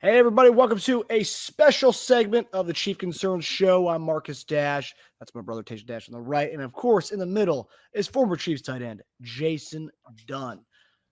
Hey, everybody, welcome to a special segment of the Chief Concerns Show. I'm Marcus Dash. That's my brother, Teja Dash, on the right. And, of course, in the middle is former Chiefs tight end, Jason Dunn.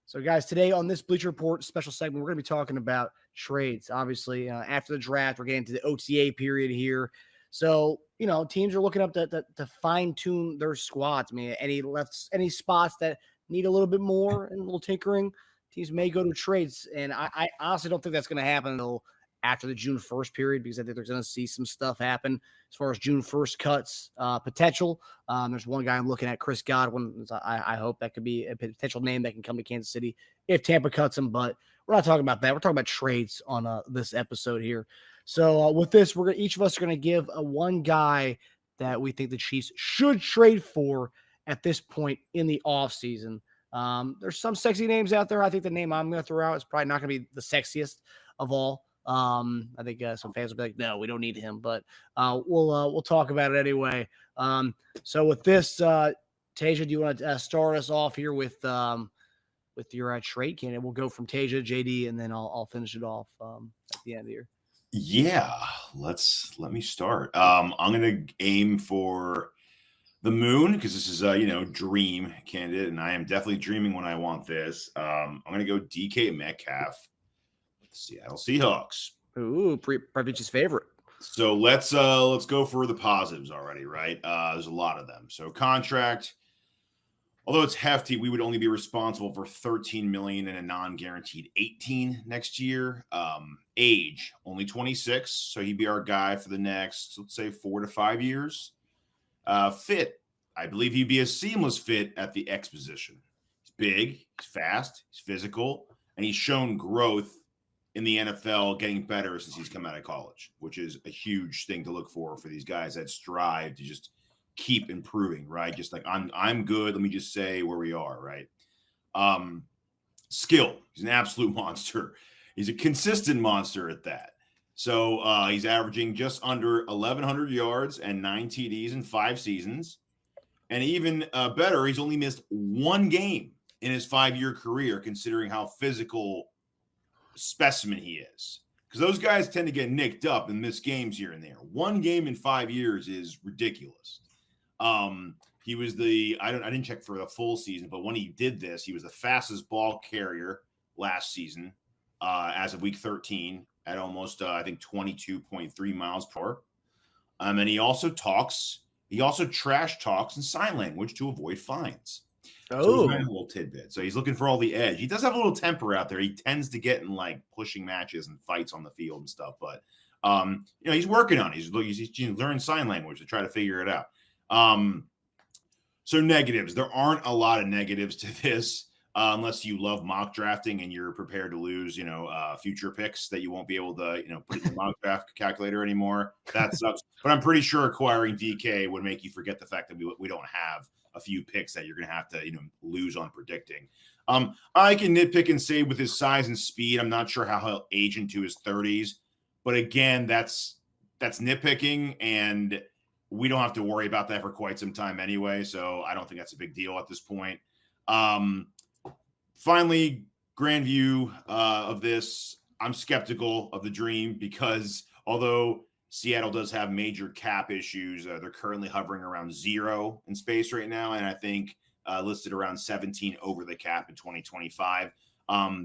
So, guys, today on this Bleacher Report special segment, we're going to be talking about trades. Obviously, after the draft, we're getting to the OTA period here. So, teams are looking up to fine-tune their squads. I mean, any spots that need a little bit more and a little tinkering, teams may go to trades, and I honestly don't think that's going to happen until after the June 1st period, because I think they're going to see some stuff happen as far as June 1st cuts potential. There's one guy I'm looking at, Chris Godwin. I hope that could be a potential name that can come to Kansas City if Tampa cuts him, but we're not talking about that. We're talking about trades on this episode here. So with this, each of us are going to give one guy that we think the Chiefs should trade for at this point in the offseason. There's some sexy names out there. I think the name I'm going to throw out is probably not going to be the sexiest of all. I think some fans will be like, "No, we don't need him," but we'll talk about it anyway. So with this, Teja, do you want to start us off here with your trade candidate? We'll go from Teja, JD, and then I'll finish it off at the end here. Yeah, let me start. I'm going to aim for the moon, because this is a dream candidate, and I am definitely dreaming when I want this. I'm going to go DK Metcalf with the Seattle Seahawks. Ooh, Veach's favorite. So let's go for the positives already, right? There's a lot of them. So contract, although it's hefty, we would only be responsible for $13 million and a non-guaranteed $18 next year. Age, only 26, so he'd be our guy for the next, let's say, 4 to 5 years. Fit, I believe he'd be a seamless fit at the X position. He's big, he's fast, he's physical, and he's shown growth in the NFL, getting better since he's come out of college, which is a huge thing to look for these guys that strive to just keep improving, right? Just like I'm good. Let me just say where we are, right? Skill, he's an absolute monster. He's a consistent monster at that. So he's averaging just under 1,100 yards and 9 TDs in 5 seasons. And even better, he's only missed one game in his 5-year career, considering how physical specimen he is. Because those guys tend to get nicked up and miss games here and there. One game in 5 years is ridiculous. He was I didn't check for the full season, but when he did this, he was the fastest ball carrier last season as of week 13 at almost, I think, 22.3 miles per hour. And he also trash talks in sign language to avoid fines. So he's a little tidbit. So he's looking for all the edge. He does have a little temper out there. He tends to get in like pushing matches and fights on the field and stuff. But, he's working on it. He's learning sign language to try to figure it out. So negatives. There aren't a lot of negatives to this. Unless you love mock drafting and you're prepared to lose, future picks that you won't be able to, put in the mock draft calculator anymore. That sucks. But I'm pretty sure acquiring DK would make you forget the fact that we don't have a few picks that you're going to have to, lose on predicting. I can nitpick and say with his size and speed, I'm not sure how he'll age into his 30s. But again, that's nitpicking, and we don't have to worry about that for quite some time anyway. So I don't think that's a big deal at this point. Finally, grand view of this, I'm skeptical of the dream, because although Seattle does have major cap issues, they're currently hovering around 0 in space right now, and I think listed around 17 over the cap in 2025.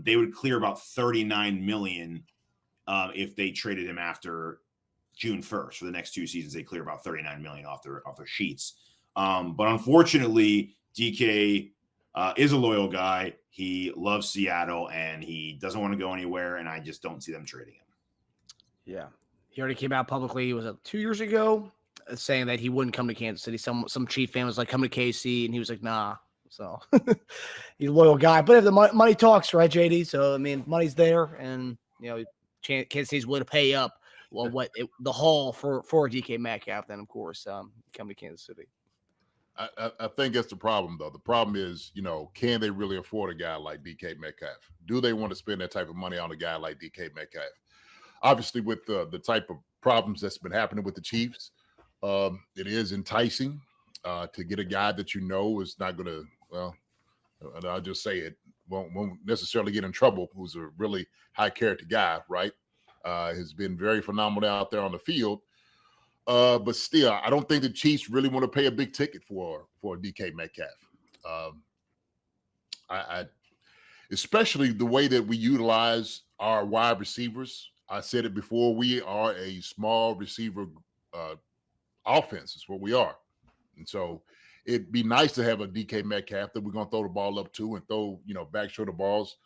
They would clear about $39 million if they traded him after June 1st. For the next 2 seasons, they clear about $39 million off their sheets. But unfortunately, DK is a loyal guy. He loves Seattle, and he doesn't want to go anywhere, and I just don't see them trading him. Yeah. He already came out publicly, was it 2 years ago, saying that he wouldn't come to Kansas City. Some Chief fan was like, come to KC, and he was like, nah. So he's a loyal guy. But if the money talks, right, JD? So, I mean, money's there, and, Kansas City's willing to pay up the haul for DK Metcalf, then, of course, come to Kansas City. I think that's the problem, though. The problem is, can they really afford a guy like DK Metcalf? Do they want to spend that type of money on a guy like DK Metcalf? Obviously, with the type of problems that's been happening with the Chiefs, it is enticing to get a guy that is not going to, well, I'll just say it, won't necessarily get in trouble, who's a really high character guy, right? Has been very phenomenal out there on the field. But still, I don't think the Chiefs really want to pay a big ticket for DK Metcalf. I especially the way that we utilize our wide receivers. I said it before, we are a small receiver offense. Is what we are. And so it'd be nice to have a DK Metcalf that we're going to throw the ball up to and throw, back shoulder balls.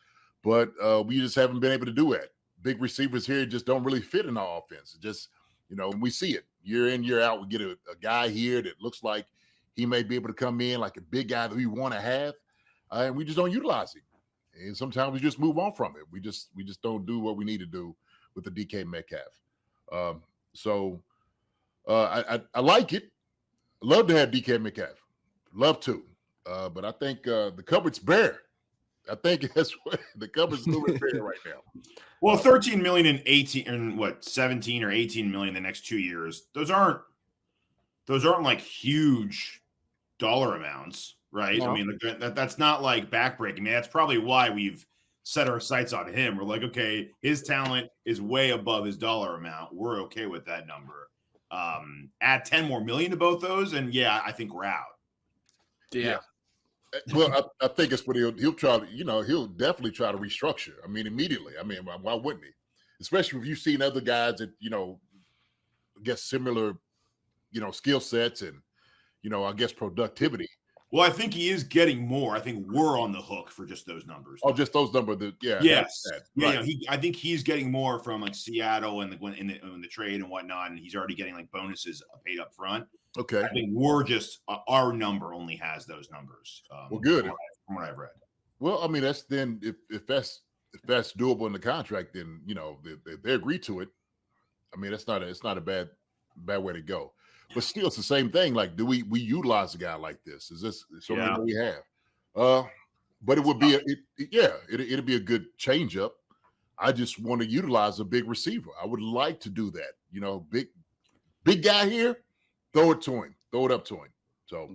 But we just haven't been able to do that. Big receivers here just don't really fit in our offense. It just, we see it year in, year out. We get a guy here that looks like he may be able to come in like a big guy that we want to have, and we just don't utilize him. And sometimes we just move on from it. We just don't do what we need to do with the DK Metcalf. I like it. Love to have DK Metcalf. Love to. But I think the cupboard's bare. I think that's what the cupboard's a little bit bare right now. Well, 13 million and 18 and what 17 or 18 million the next 2 years. Those aren't like huge dollar amounts, right? No. I mean, that's not like backbreaking. I mean, that's probably why we've set our sights on him. We're like, okay, his talent is way above his dollar amount. We're okay with that number. Add 10 more million to both those, and yeah, I think we're out. Yeah. Well, I think it's what he'll try to, he'll definitely try to restructure. I mean, immediately. I mean, why wouldn't he? Especially if you've seen other guys that, I guess similar, skill sets and, I guess productivity. Well, I think he is getting more. I think we're on the hook for just those numbers. Oh, just those numbers. Yeah. Yes. Yeah. Right. I think he's getting more from like Seattle and in the trade and whatnot, and he's already getting like bonuses paid up front. Okay. I think we're just our number only has those numbers. Well, good. From what I've read. Well, I mean, that's then if that's doable in the contract, then they agree to it. I mean, it's not a bad way to go. But still, it's the same thing. Like, do we utilize a guy like this? Is this something that we have? But it would be it'd be a good change up. I just want to utilize a big receiver. I would like to do that. Big guy here, throw it up to him. So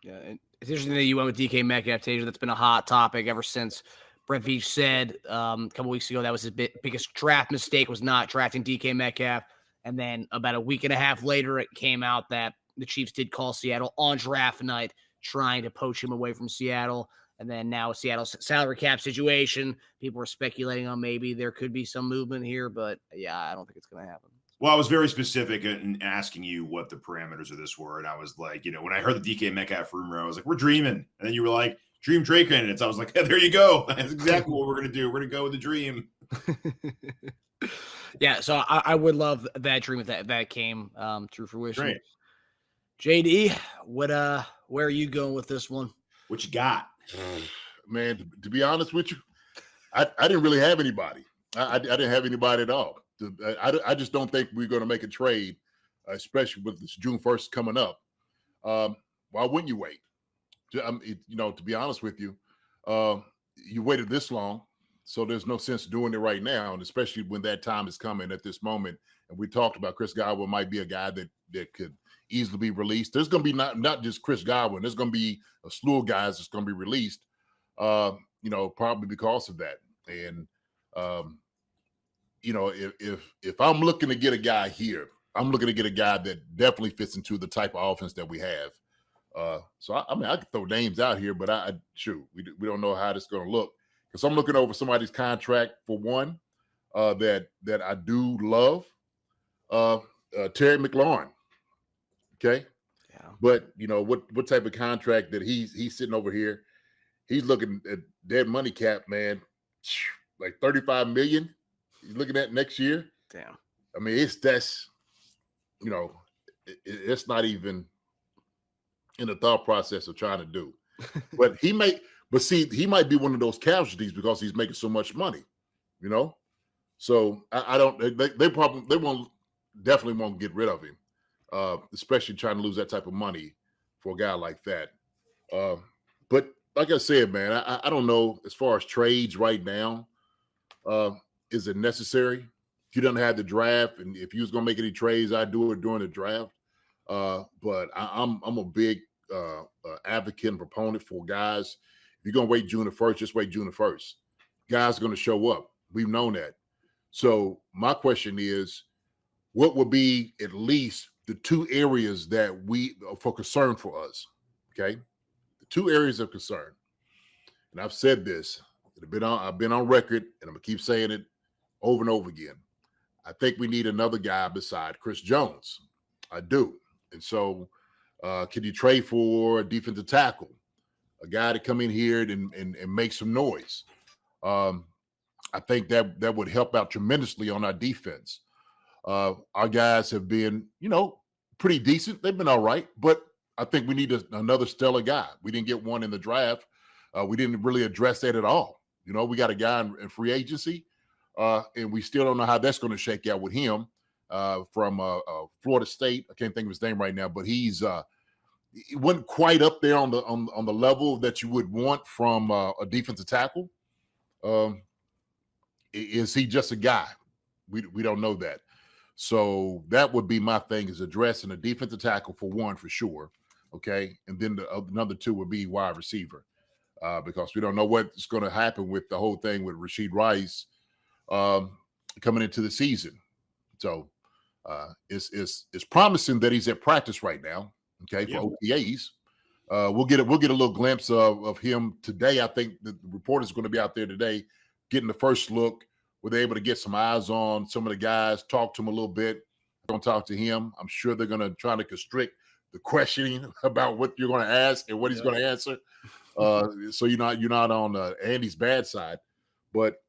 yeah. And it's interesting that you went with DK Metcalf, Teja. That's been a hot topic ever since Brett Veach said a couple weeks ago that was his biggest draft mistake was not drafting DK Metcalf. And then about a week and a half later, it came out that the Chiefs did call Seattle on draft night, trying to poach him away from Seattle. And then now Seattle's salary cap situation, people are speculating on maybe there could be some movement here. But, yeah, I don't think it's going to happen. Well, I was very specific in asking you what the parameters of this were. And I was like, when I heard the DK Metcalf rumor, I was like, we're dreaming. And then you were like, dream trade candidates. I was like, there you go. That's exactly what we're going to do. We're going to go with the dream. Yeah, so I would love that dream if that came to fruition. Great. JD, where are you going with this one? What you got? Man, to be honest with you, I didn't really have anybody. I didn't have anybody at all. I just don't think we're going to make a trade, especially with this June 1st coming up. Why wouldn't you wait? To be honest with you, you waited this long. So there's no sense doing it right now, and especially when that time is coming at this moment. And we talked about Chris Godwin might be a guy that could easily be released. There's going to be not just Chris Godwin. There's going to be a slew of guys that's going to be released, probably because of that. And, if I'm looking to get a guy here, I'm looking to get a guy that definitely fits into the type of offense that we have. So, I could throw names out here, but we don't know how this is going to look. Because I'm looking over somebody's contract for one that I do love, Terry McLaurin. Okay, yeah. But what type of contract that he's sitting over here? He's looking at dead money cap, man, like $35 million. He's looking at next year. Damn. I mean, it's not even in the thought process of trying to do. But he might be one of those casualties because he's making so much money, So I don't. They definitely won't get rid of him, especially trying to lose that type of money for a guy like that. But like I said, man, I don't know as far as trades right now. Is it necessary? If you don't have the draft, and if you was gonna make any trades, I'd do it during the draft. But I'm a big advocate and proponent for guys. If you're going to wait June the 1st, just wait June the 1st. Guys are going to show up. We've known that. So my question is, what would be at least the two areas that we for concern for us? Okay, the two areas of concern, and I've said this. I've been on record, and I'm gonna keep saying it over and over again. I think we need another guy beside Chris Jones. I do. And so can you trade for a defensive tackle, a guy to come in here and make some noise? I think that would help out tremendously on our defense. Our guys have been, pretty decent. They've been all right, but I think we need another stellar guy. We didn't get one in the draft. We didn't really address that at all. We got a guy in free agency. And we still don't know how that's going to shake out with him from Florida State. I can't think of his name right now, but he wasn't quite up there on the level that you would want from a defensive tackle. Is he just a guy? We don't know that. So that would be my thing, is addressing a defensive tackle for one, for sure. Okay, and then another two would be wide receiver, because we don't know what's going to happen with the whole thing with Rashee Rice coming into the season. So it's promising that he's at practice right now, okay, for OTAs. We'll get a little glimpse of him today. I think the reporter's going to be out there today getting the first look. Were they able to get some eyes on some of the guys, talk to him a little bit? Going to talk to him. I'm sure they're going to try to constrict the questioning about what you're going to ask and what he's going to answer. So you're not on Andy's bad side. But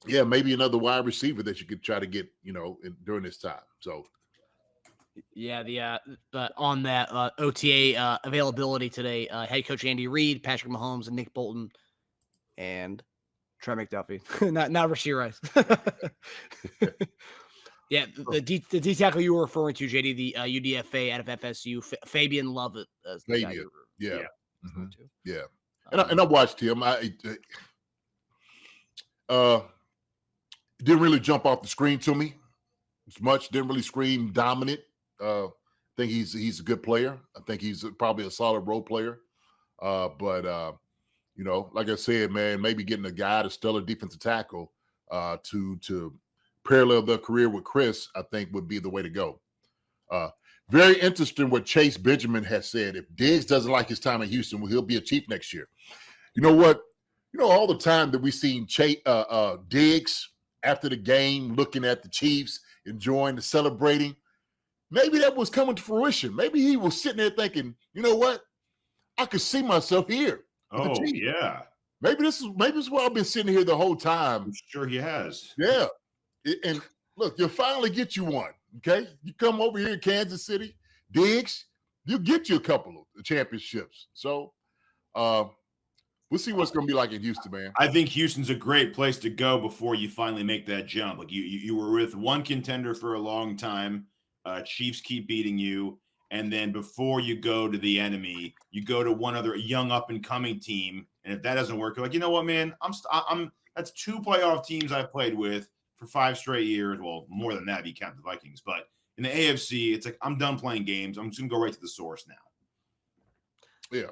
yeah, maybe another wide receiver that you could try to get, during this time. So, yeah, on that OTA availability today, head coach Andy Reid, Patrick Mahomes, and Nick Bolton, and Trey McDuffie, not Rashee Rice. Yeah, the D tackle you were referring to, JD, the UDFA out of FSU, Fabian Lovett. Fabian, yeah. Mm-hmm. Yeah. And I watched him. Didn't really jump off the screen to me as much. Didn't really scream dominant. I think he's a good player. I think he's probably a solid role player. But like I said, man, maybe getting a guy, a stellar defensive tackle, to parallel their career with Chris, I think would be the way to go. Very interesting what Chase Benjamin has said. If Diggs doesn't like his time in Houston, well, he'll be a Chief next year. You know what? All the time that we've seen Diggs after the game, looking at the Chiefs, enjoying the celebrating, maybe that was coming to fruition. Maybe he was sitting there thinking, you know what? I could see myself here. Oh, yeah. Maybe this is where I've been sitting here the whole time. I'm sure he has. Yeah. And look, you'll finally get you one, okay? You come over here in Kansas City, Diggs, you'll get you a couple of championships. So we'll see what's going to be like in Houston, man. I think Houston's a great place to go before you finally make that jump. Like you were with one contender for a long time. Chiefs keep beating you. And then before you go to the enemy, you go to one other young up-and-coming team. And if that doesn't work, you're like, you know what, man? That's two playoff teams I've played with for 5 straight years. Well, more than that if you count the Vikings. But in the AFC, it's like, I'm done playing games. I'm just going to go right to the source now. Yeah.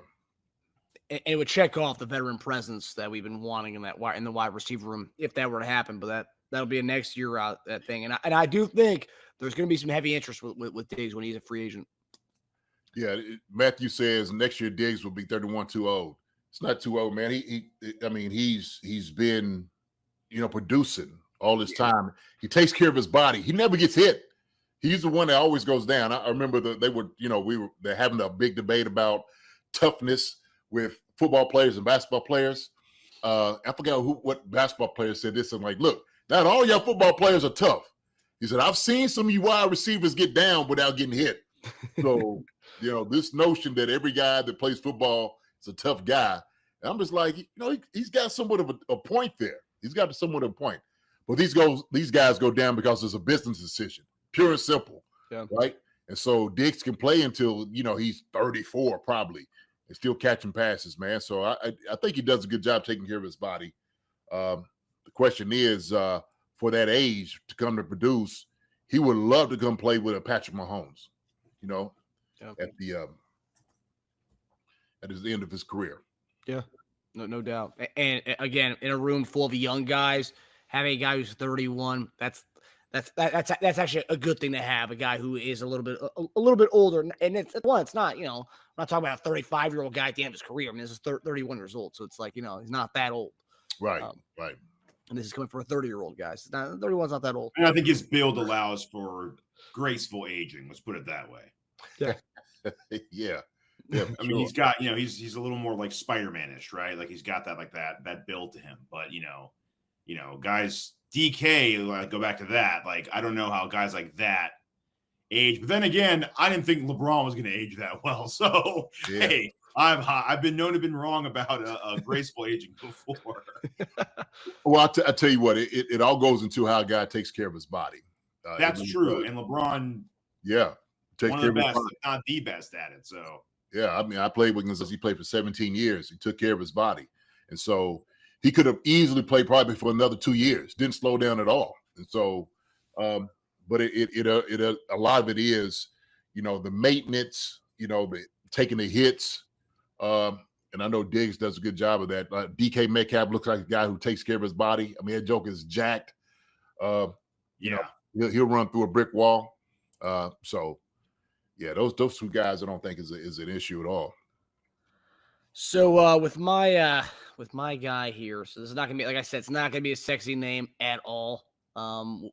And it would check off the veteran presence that we've been wanting in the wide receiver room if that were to happen. But that'll be a next year that thing. And I do think there's going to be some heavy interest with Diggs when he's a free agent. Yeah, Matthew says next year Diggs will be 31 too old. It's not too old, man. He's been, producing all this time. He takes care of his body. He never gets hit. He's the one that always goes down. I remember they're having a big debate about toughness with football players and basketball players. I forgot what basketball player said this. I'm like, look, not all y'all football players are tough. He said, I've seen some of you wide receivers get down without getting hit. So, this notion that every guy that plays football is a tough guy. And I'm just like, he's got somewhat of a point there. He's got somewhat of a point. But these guys go down because it's a business decision, pure and simple, right? And so Diggs can play until, he's 34 probably and still catching passes, man. So I think he does a good job taking care of his body. The question is, for that age to come to produce, he would love to come play with a Patrick Mahomes, at the end of his career. Yeah. No doubt. And again, in a room full of young guys, having a guy who's 31, that's actually a good thing to have. A guy who is a little bit older, and it's not, I'm not talking about a 35-year-old guy at the end of his career. I mean, this is 31 years old, so it's like, he's not that old. Right. Right. And this is coming for a 30-year-old guy. 31's not that old. And I think his build allows for graceful aging. Let's put it that way. Yeah. Yeah. I mean, he's got, he's a little more like Spider-Man-ish, right? Like he's got that build to him. But guys, DK, go back to that. Like, I don't know how guys like that age. But then again, I didn't think LeBron was going to age that well. So hey, I've been known to have been wrong about a graceful aging before. Well, I tell you what, it all goes into how a guy takes care of his body. That's true. And LeBron, takes one care of the of his best, body. if not the best at it. So yeah, I mean, I played with him since he played for 17 years. He took care of his body, and so he could have easily played probably for another 2 years. Didn't slow down at all, and so, but a lot of it is, the maintenance, taking the hits. And I know Diggs does a good job of that. DK Metcalf looks like a guy who takes care of his body. I mean, that joke is jacked. He'll run through a brick wall. So, yeah, those two guys I don't think is an issue at all. So with my guy here, so this is not gonna be, like I said, it's not gonna be a sexy name at all.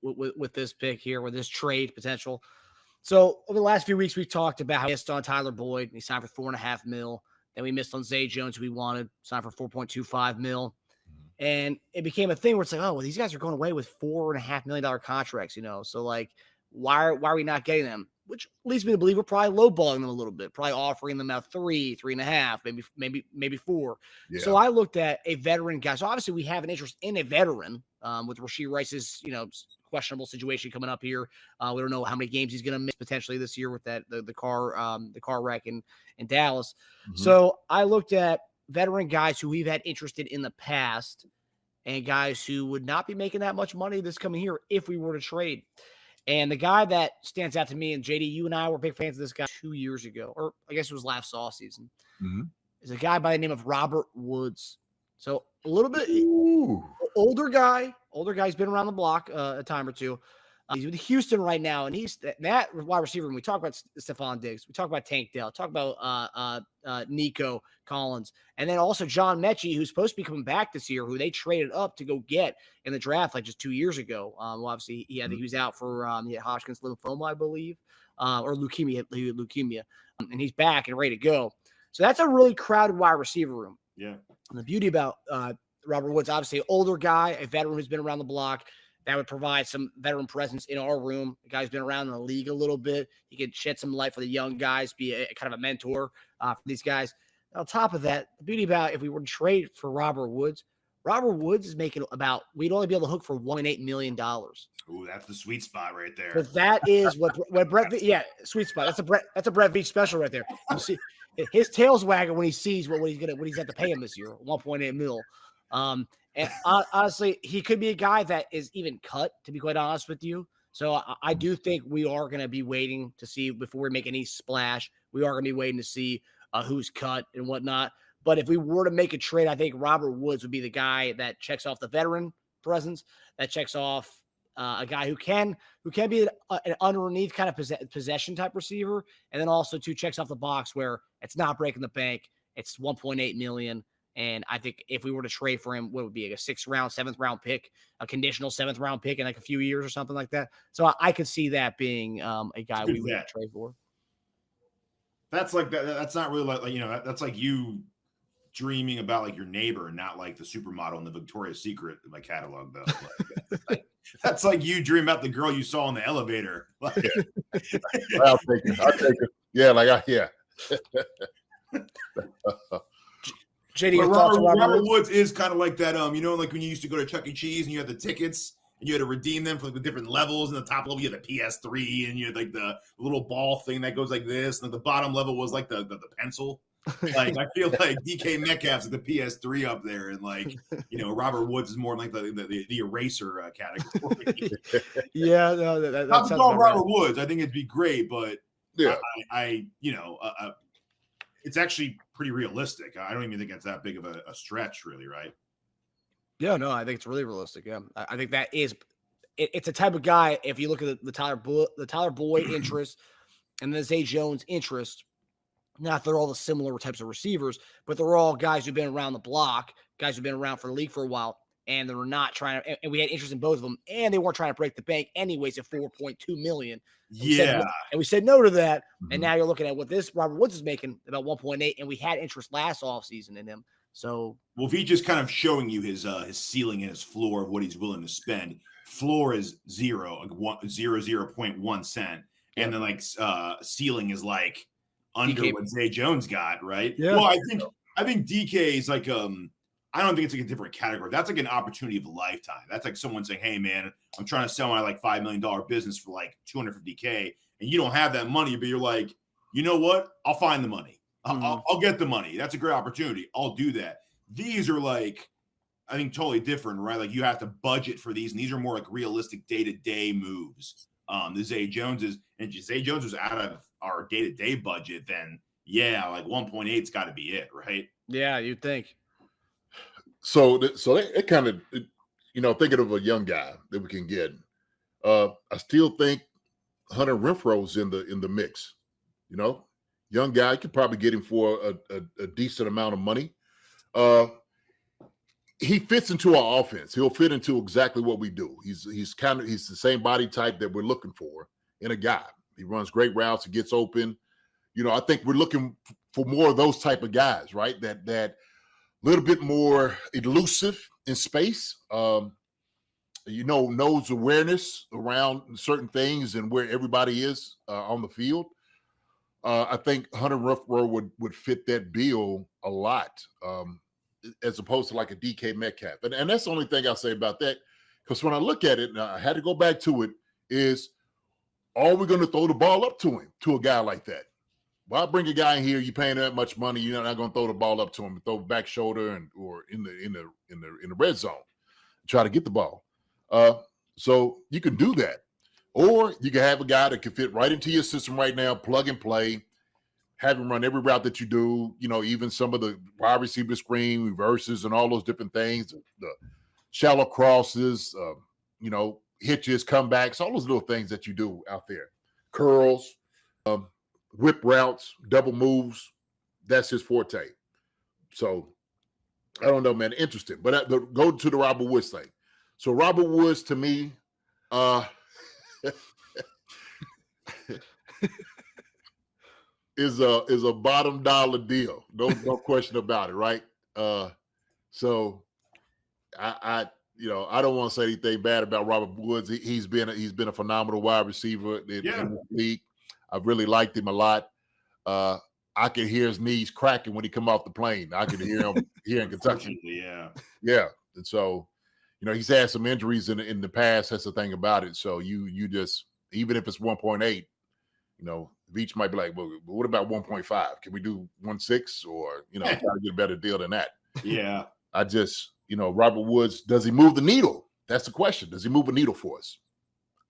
With this pick here, with this trade potential. So over the last few weeks, we've talked about how we missed on Tyler Boyd. He signed for $4.5 million. Then we missed on Zay Jones, who we wanted, signed for $4.25 million. And it became a thing where it's like, oh, well, these guys are going away with $4.5 million contracts, So like, why are we not getting them? Which leads me to believe we're probably lowballing them a little bit, probably offering them out 3.5, maybe 4. Yeah. So I looked at a veteran guy. So obviously we have an interest in a veteran with Rashee Rice's, questionable situation coming up here. We don't know how many games he's going to miss potentially this year with that the car wreck in Dallas. Mm-hmm. So I looked at veteran guys who we've had interested in the past and guys who would not be making that much money this coming year if we were to trade. And the guy that stands out to me, and JD, you and I were big fans of this guy 2 years ago, or I guess it was last offseason, is a guy by the name of Robert Woods. So a little bit older guy. He's been around the block a time or two. He's with Houston right now, and he's that wide receiver. When we talk about Stephon Diggs, we talk about Tank Dell, talk about Nico Collins, and then also John Mechie, who's supposed to be coming back this year, who they traded up to go get in the draft like just 2 years ago. Well, obviously, he was out for he had Hodgkin's lymphoma, I believe, or leukemia. And he's back and ready to go. So that's a really crowded wide receiver room. Yeah. And the beauty about Robert Woods, obviously, an older guy, a veteran who's been around the block. That would provide some veteran presence in our room. The guy's been around in the league a little bit. He could shed some light for the young guys, be a kind of a mentor for these guys. On top of that, the beauty about if we were to trade for Robert Woods is making about, we'd only be able to hook for $1.8 million. Ooh, that's the sweet spot right there. But that is what Brett, sweet spot. That's a Brett Veach special right there. You see, his tail's wagging when he sees what he's got to pay him this year, $1.8 million. And honestly, he could be a guy that is even cut, to be quite honest with you. So I do think we are going to be waiting to see before we make any splash. We are going to be waiting to see who's cut and whatnot. But if we were to make a trade, I think Robert Woods would be the guy that checks off the veteran presence, that checks off a guy who can be an underneath kind of possession type receiver, and then also checks off the box where it's not breaking the bank. It's $1.8 million. And I think if we were to trade for him, what would be like a 6th round, 7th round pick, a conditional 7th round pick in like a few years or something like that. So I could see that being a guy we would trade for. That's like that. That's not really like that's like you dreaming about like your neighbor, not like the supermodel in the Victoria's Secret in my catalog though. That's like you dream about the girl you saw in the elevator. I'll take it. Yeah, JD, your thoughts on Robert Woods is kind of like that. Like when you used to go to Chuck E. Cheese and you had the tickets and you had to redeem them for like the different levels. And the top level, you had the PS3 and you had like the little ball thing that goes like this. And the bottom level was like the pencil. Like I feel like DK Metcalf's at the PS3 up there, and like Robert Woods is more like the eraser category. Yeah, no, that not to call Robert Woods. I think it'd be great, but it's actually pretty realistic. I don't even think it's that big of a stretch, really, right? Yeah, no, I think it's really realistic. Yeah, I think that is. It's a type of guy. If you look at the Tyler Boyd interest and the Zay Jones interest, not they're all the similar types of receivers, but they're all guys who've been around the block, guys who've been around for the league for a while, and they're not trying to. And we had interest in both of them, and they weren't trying to break the bank anyways at $4.2 million. Yeah, and we said no to that. Mhm. And now you're looking at what this Robert Woods is making, about 1.8, and we had interest last offseason in him. So, well, Veach is kind of showing you his ceiling and his floor of what he's willing to spend. Floor is 0.1 cent, and then like ceiling is like under DK. what Zay Jones got, right? Yeah. Well, I think DK is like I don't think it's like a different category. That's like an opportunity of a lifetime. That's like someone saying, "Hey, man, I'm trying to sell my like $5 million business for like $250K," and you don't have that money, but you're like, you know what? I'll find the money. I'll get the money. That's a great opportunity. I'll do that. These are like, I think, totally different, right? Like you have to budget for these, and these are more like realistic day-to-day moves. The Zay Jones is, and Zay Jones was out of our day-to-day budget, then yeah, like 1.8's got to be it, right? yeah, you'd think. So it kind of, thinking of a young guy that we can get. I still think Hunter Renfro's in the mix. Young guy, you could probably get him for a decent amount of money. He fits into our offense. He'll fit into exactly what we do. He's the same body type that we're looking for in a guy. He runs great routes. He gets open. I think we're looking for more of those type of guys, right? That little bit more elusive in space. Knows awareness around certain things and where everybody is on the field. I think Hunter Renfrow would fit that bill a lot, as opposed to like a DK Metcalf. And that's the only thing I'll say about that. Because when I look at it, and I had to go back to it, is are we going to throw the ball up to him, to a guy like that? Well, I bring a guy in here, you're paying that much money, you're not going to throw the ball up to him, throw back shoulder or in the red zone, try to get the ball. So you can do that. Or you can have a guy that can fit right into your system right now, plug and play, have him run every route that you do, even some of the wide receiver screen, reverses, and all those different things, the shallow crosses, hitches, comebacks, all those little things that you do out there. Curls, whip routes, double moves. That's his forte. So I don't know, man. Interesting. But go to the Robert Woods thing. So Robert Woods, to me, is a bottom dollar deal. No question about it, right? So I don't want to say anything bad about Robert Woods. He's been a phenomenal wide receiver in the league. I've really liked him a lot. I can hear his knees cracking when he come off the plane. I can hear him here in Kentucky. Yeah. And so, he's had some injuries in the past. That's the thing about it. So you just, even if it's 1.8, Veach might be like, well, what about 1.5? Can we do 1.6 or, try to get a better deal than that? Yeah. I just, Robert Woods, does he move the needle? That's the question. Does he move a needle for us?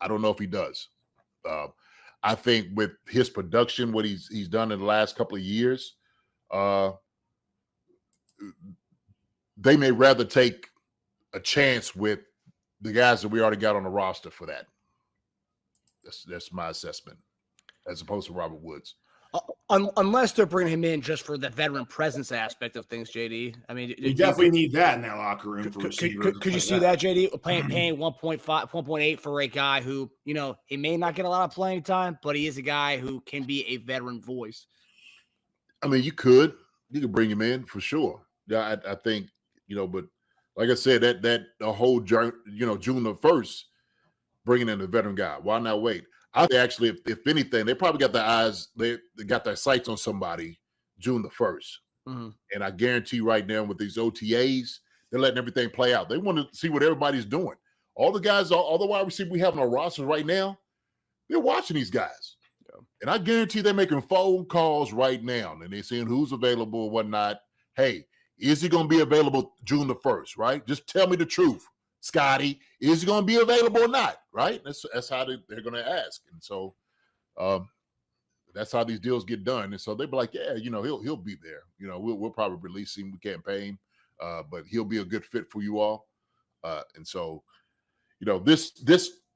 I don't know if he does. I think with his production, what he's done in the last couple of years, they may rather take a chance with the guys that we already got on the roster for that. That's my assessment, as opposed to Robert Woods. Unless they're bringing him in just for the veteran presence aspect of things, JD. I mean, you definitely need that in that locker room for receivers. Could you see that, JD? Paying 1.5, 1.8 for a guy who, he may not get a lot of playing time, but he is a guy who can be a veteran voice. I mean, you could bring him in for sure. Yeah, I think, but like I said, that the whole June the 1st, bringing in a veteran guy. Why not wait? I think actually, if anything, they probably got their eyes, they got their sights on somebody June the 1st. Mm-hmm. And I guarantee right now with these OTAs, they're letting everything play out. They want to see what everybody's doing. All the guys, all the wide receivers we have on our roster right now, they're watching these guys. Yeah. And I guarantee they're making phone calls right now. And they're seeing who's available and whatnot. Hey, is he going to be available June the 1st, right? Just tell me the truth. Scotty, is he going to be available or not? Right? That's how they're going to ask. And so That's how these deals get done. And so they'd be like, yeah, he'll be there. We'll probably release him. We can't pay him, but he'll be a good fit for you all. And so, this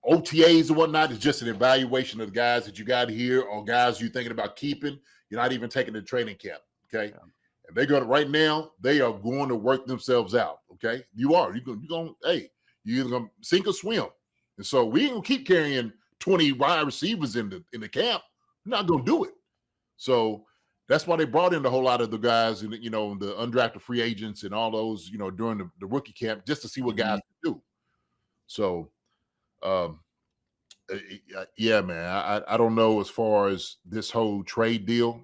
OTAs and whatnot is just an evaluation of the guys that you got here or guys you're thinking about keeping. You're not even taking the training camp. Okay. Yeah. And they're going to, right now, they are going to work themselves out. Okay. You're either going to sink or swim. And so we ain't going to keep carrying 20 wide receivers in the camp. We're not going to do it. So that's why they brought in a whole lot of the guys and, the undrafted free agents and all those, during the rookie camp, just to see what guys can do. So, yeah, man, I don't know as far as this whole trade deal.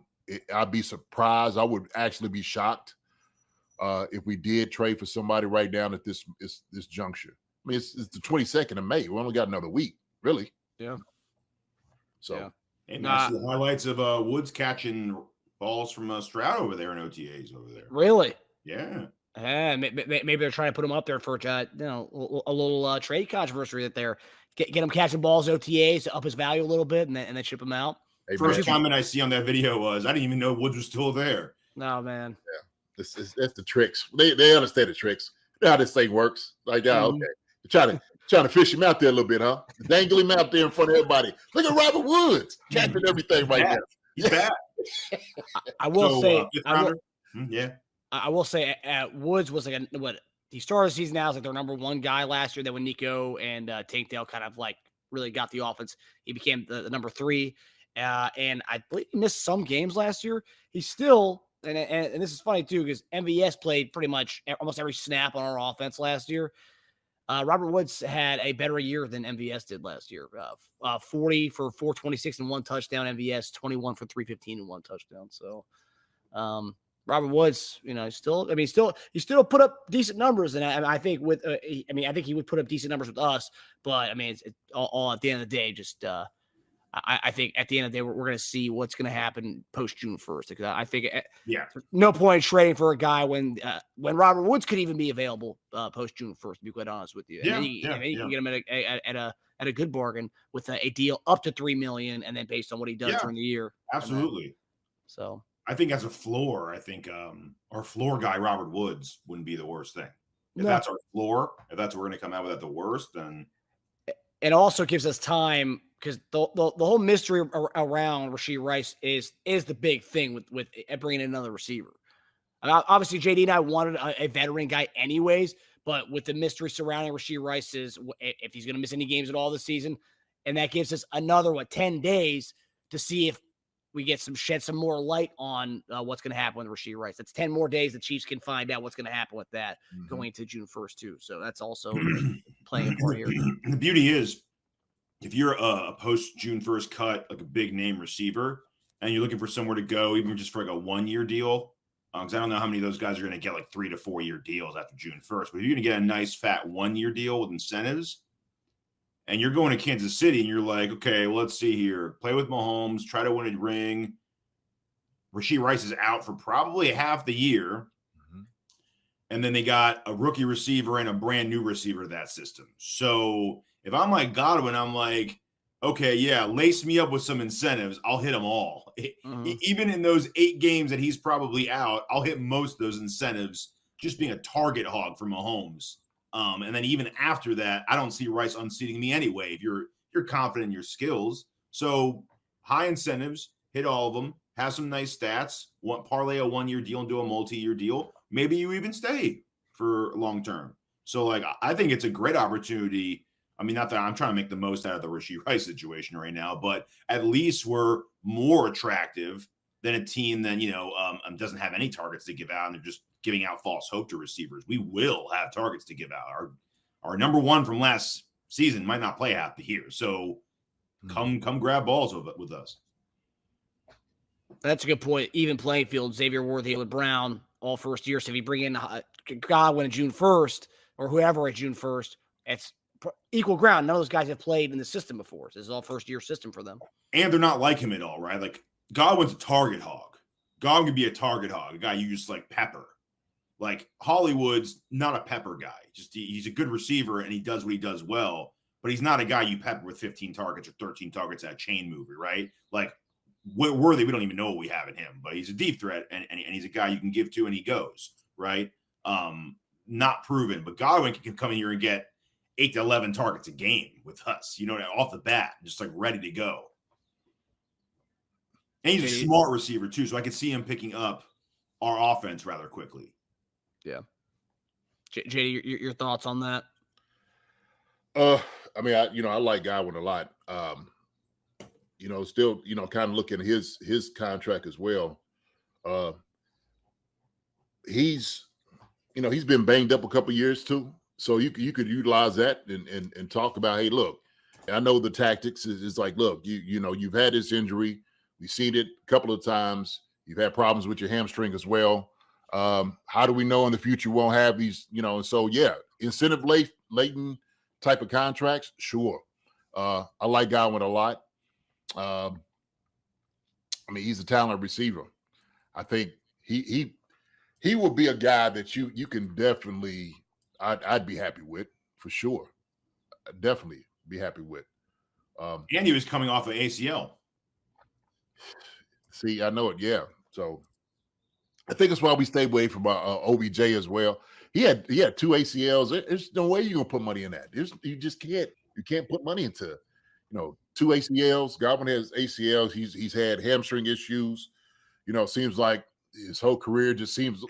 I'd be surprised. I would actually be shocked if we did trade for somebody right down at this juncture. I mean, it's the 22nd of May. We only got another week, really. Yeah. So, yeah. And I see the highlights of Woods catching balls from Stroud over there in OTAs over there. Really? Yeah. Maybe they're trying to put him up there for a little trade controversy that they're get him catching balls OTAs to up his value a little bit and then ship him out. Hey, first comment I see on that video was I didn't even know Woods was still there. No, man. Yeah, that's the tricks. They understand the tricks. They know how this thing works. Like, okay, trying to fish him out there a little bit, huh? Dangle him out there in front of everybody. Look at Robert Woods catching everything right now. He's bad. I will say, I will say, Woods was like he started the season out as like their number one guy last year. Then when Nico and Tankdale kind of like really got the offense, he became the number 3. And I believe he missed some games last year. He's still, and this is funny too, because MVS played pretty much almost every snap on our offense last year. Robert Woods had a better year than MVS did last year. 40 for 426 and 1 touchdown. MVS 21 for 315 and 1 touchdown. So, Robert Woods, he still put up decent numbers, and I think I think he would put up decent numbers with us. But I mean, it's all at the end of the day, just. I think at the end of the day, we're going to see what's going to happen post June 1st. Because I think, no point in trading for a guy when Robert Woods could even be available post June 1st. To be quite honest with you, you can get him at a good bargain with a deal up to $3 million, and then based on what he does during the year. Absolutely. So I think as a floor, I think our floor guy Robert Woods wouldn't be the worst thing. If that's our floor, if that's what we're going to come out with at the worst, then it also gives us time. Because the whole mystery around Rashee Rice is the big thing with bringing in another receiver. Obviously, JD and I wanted a veteran guy anyways, but with the mystery surrounding Rashee Rice is if he's going to miss any games at all this season, and that gives us another 10 days to see if we shed some more light on what's going to happen with Rashee Rice. That's 10 more days the Chiefs can find out what's going to happen with that going into June 1st too. So that's also playing a part here. The beauty is, if you're a post June 1st cut, like a big name receiver, and you're looking for somewhere to go, even just for like a 1-year deal, because I don't know how many of those guys are going to get like 3 to 4 year deals after June 1st, but if you're going to get a nice fat 1-year deal with incentives, and you're going to Kansas City and you're like, okay, well, let's see here, play with Mahomes, try to win a ring. Rashee Rice is out for probably half the year. And then they got a rookie receiver and a brand new receiver to that system. So if I'm like Godwin, I'm like, okay, yeah, lace me up with some incentives. I'll hit them all. Even in those 8 games that he's probably out, I'll hit most of those incentives just being a target hog for Mahomes. And then even after that, I don't see Rice unseating me anyway if you're confident in your skills. So high incentives, hit all of them, have some nice stats, parlay a 1-year deal and do a multi-year deal. Maybe you even stay for long term. So, like, I think it's a great opportunity. I mean, not that I'm trying to make the most out of the Rashee Rice situation right now, but at least we're more attractive than a team that, doesn't have any targets to give out and they're just giving out false hope to receivers. We will have targets to give out. Our number one from last season might not play half the year. So come grab balls with us. That's a good point. Even playing field, Xavier Worthy with Brown, all first year. So if you bring in Godwin June 1st or whoever at June 1st, it's equal ground. None of those guys have played in the system before. So this is all first year system for them. And they're not like him at all, right? Like Godwin's a target hog. Godwin could be a target hog, a guy you just like pepper. Like Hollywood's not a pepper guy. Just he's a good receiver and he does what he does well, but he's not a guy you pepper with 15 targets or 13 targets at a chain mover, right? Like what worthy, we don't even know what we have in him, but he's a deep threat, and he's a guy you can give to and he goes, right? Not proven, but Godwin can come in here and get 8 to 11 targets a game with us, off the bat, just like ready to go. And he's a smart receiver too, so I could see him picking up our offense rather quickly. Yeah. JD, your thoughts on that? I mean, I like Godwin a lot. Still, kind of looking at his contract as well. He's been banged up a couple years too, so you could utilize that and talk about, hey, look, I know the tactics is like, look, you've had this injury, we've seen it a couple of times. You've had problems with your hamstring as well. How do we know in the future we won't have these? And so yeah, incentive laden type of contracts, sure. I like Godwin a lot. I mean, he's a talented receiver. I think he will be a guy that you can definitely, I'd be happy with for sure. I'd definitely be happy with. And he was coming off of ACL. See, I know it. Yeah. So I think that's why we stay away from OBJ as well. He had 2 ACLs. There's no way you're gonna put money in that. You just can't. You can't put money into, 2 ACLs. Godwin has ACLs. He's had hamstring issues. Seems like his whole career just seems,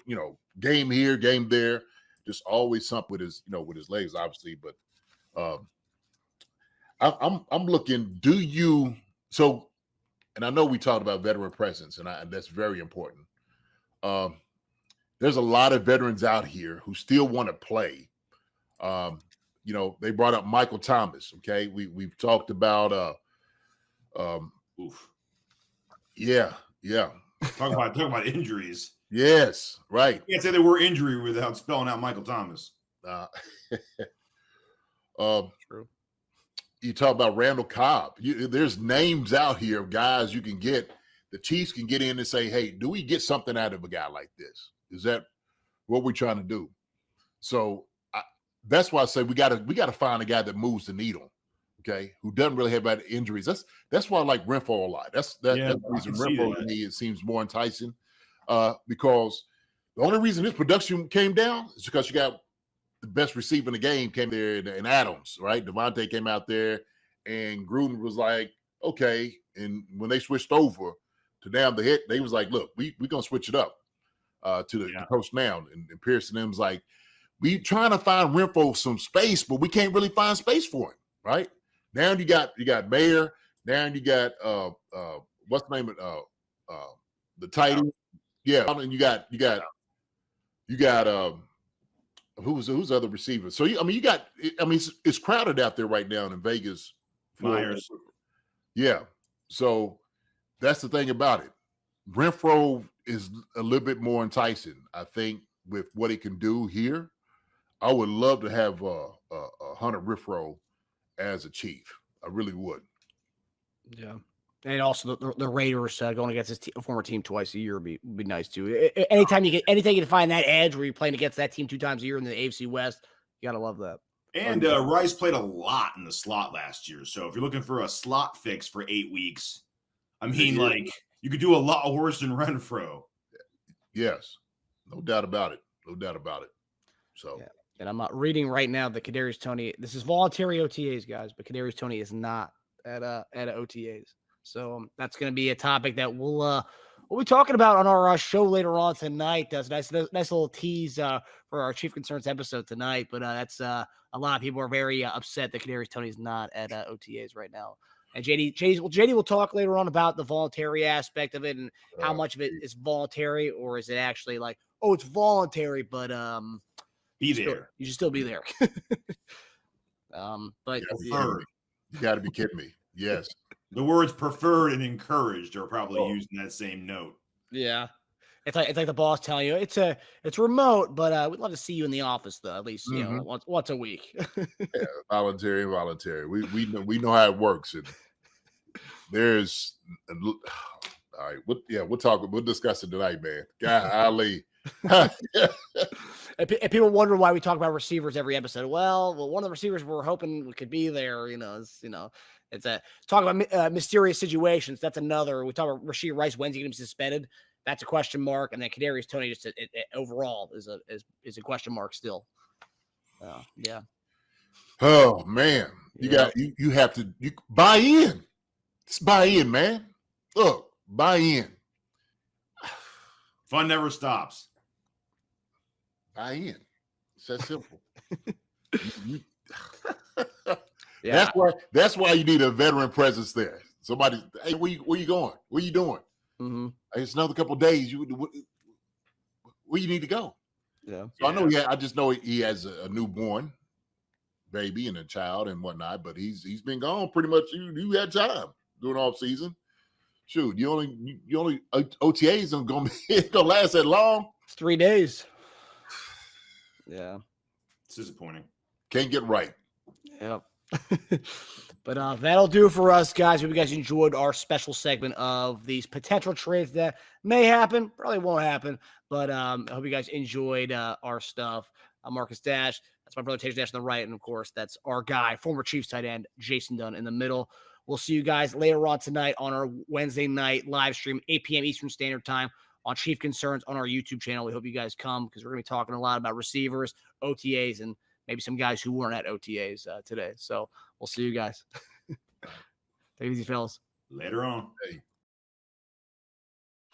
game here, game there, just always something with his legs, obviously. But I'm looking. And I know we talked about veteran presence, and that's very important. There's a lot of veterans out here who still want to play. They brought up Michael Thomas. Okay, we've talked about. Yeah. Talk about injuries. Yes, right. You can't say there were injury without spelling out Michael Thomas. True. You talk about Randall Cobb. There's names out here of guys you can get. The Chiefs can get in and say, hey, do we get something out of a guy like this? Is that what we're trying to do? So that's why I say we got to find a guy that moves the needle, okay, who doesn't really have bad injuries. That's why I like Renfro a lot. That's the reason Renfro to me it seems more enticing, because the only reason his production came down is because you got the best receiver in the game came there in Adams, right? Devontae came out there, and Gruden was like, okay. And when they switched over to down the hit, they was like, look, we're going to switch it up to the coach now. And Pearson and was like, we trying to find Renfro some space, but we can't really find space for him, right? Now you got Mayer. Now you got what's the name of the tight end? Yeah, and you got who's the other receiver? So it's crowded out there right now in Vegas. Myers. Yeah. So that's the thing about it. Renfro is a little bit more enticing, I think, with what he can do here. I would love to have Hunter Renfro as a Chief. I really would. Yeah. And also the Raiders going against his former team twice a year would be nice too. Anything you can find that edge where you're playing against that team 2 times a year in the AFC West, you gotta love that. And Rice played a lot in the slot last year. So if you're looking for a slot fix for 8 weeks, I mean, you could do a lot worse than Renfro. Yes, no doubt about it. So. Yeah. And I'm not reading right now that Kadarius Toney. This is voluntary OTAs, guys, but Kadarius Toney is not at OTAs. So that's going to be a topic that we'll be talking about on our show later on tonight. That's a nice little tease for our Chief Concerns episode tonight. But that's a lot of people are very upset that Kadarius Toney is not at OTAs right now. And JD will talk later on about the voluntary aspect of it and how much of it is voluntary, or is it actually like, oh, it's voluntary, but be there. You should still be there. But you got to be kidding me. Yes. The words preferred and encouraged are probably used in that same note. Yeah. It's like the boss telling you it's remote, but we'd love to see you in the office though, at least once a week. Yeah, voluntary. We know how it works. And there's all right. We'll discuss it tonight, man. Golly. And people wonder why we talk about receivers every episode. Well, one of the receivers we're hoping could be there, it's a talk about mysterious situations. That's another. We talk about Rashee Rice. When's he going to be suspended? That's a question mark. And then Kadarius Toney just overall is a question mark still. Yeah. Oh man, you have to buy in. Just buy in, man. Look, buy in. Fun never stops. Buy in. It's that simple. Yeah. That's why you need a veteran presence there. Somebody, hey, where you going? Where you doing? Mm-hmm. Hey, it's another couple of days. Where you need to go? Yeah. So I know I just know he has a newborn baby and a child and whatnot, but he's been gone pretty much. You had time during off season. Shoot, you only OTAs are gonna last that long. It's 3 days. Yeah. It's disappointing. Can't get right. Yep. But that'll do for us, guys. Hope you guys enjoyed our special segment of these potential trades that may happen, probably won't happen. But I hope you guys enjoyed our stuff. I'm Marcus Dash. That's my brother Teja Dash on the right. And, of course, that's our guy, former Chiefs tight end, Jason Dunn in the middle. We'll see you guys later on tonight on our Wednesday night live stream, 8 p.m. Eastern Standard Time on Chief Concerns on our YouTube channel. We hope you guys come because we're going to be talking a lot about receivers, OTAs, and maybe some guys who weren't at OTAs today. So we'll see you guys. Take it easy, fellas. Later on. Hey.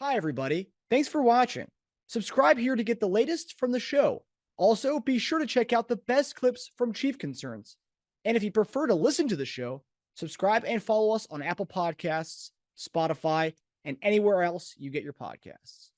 Hi, everybody. Thanks for watching. Subscribe here to get the latest from the show. Also, be sure to check out the best clips from Chief Concerns. And if you prefer to listen to the show, subscribe and follow us on Apple Podcasts, Spotify, and anywhere else you get your podcasts.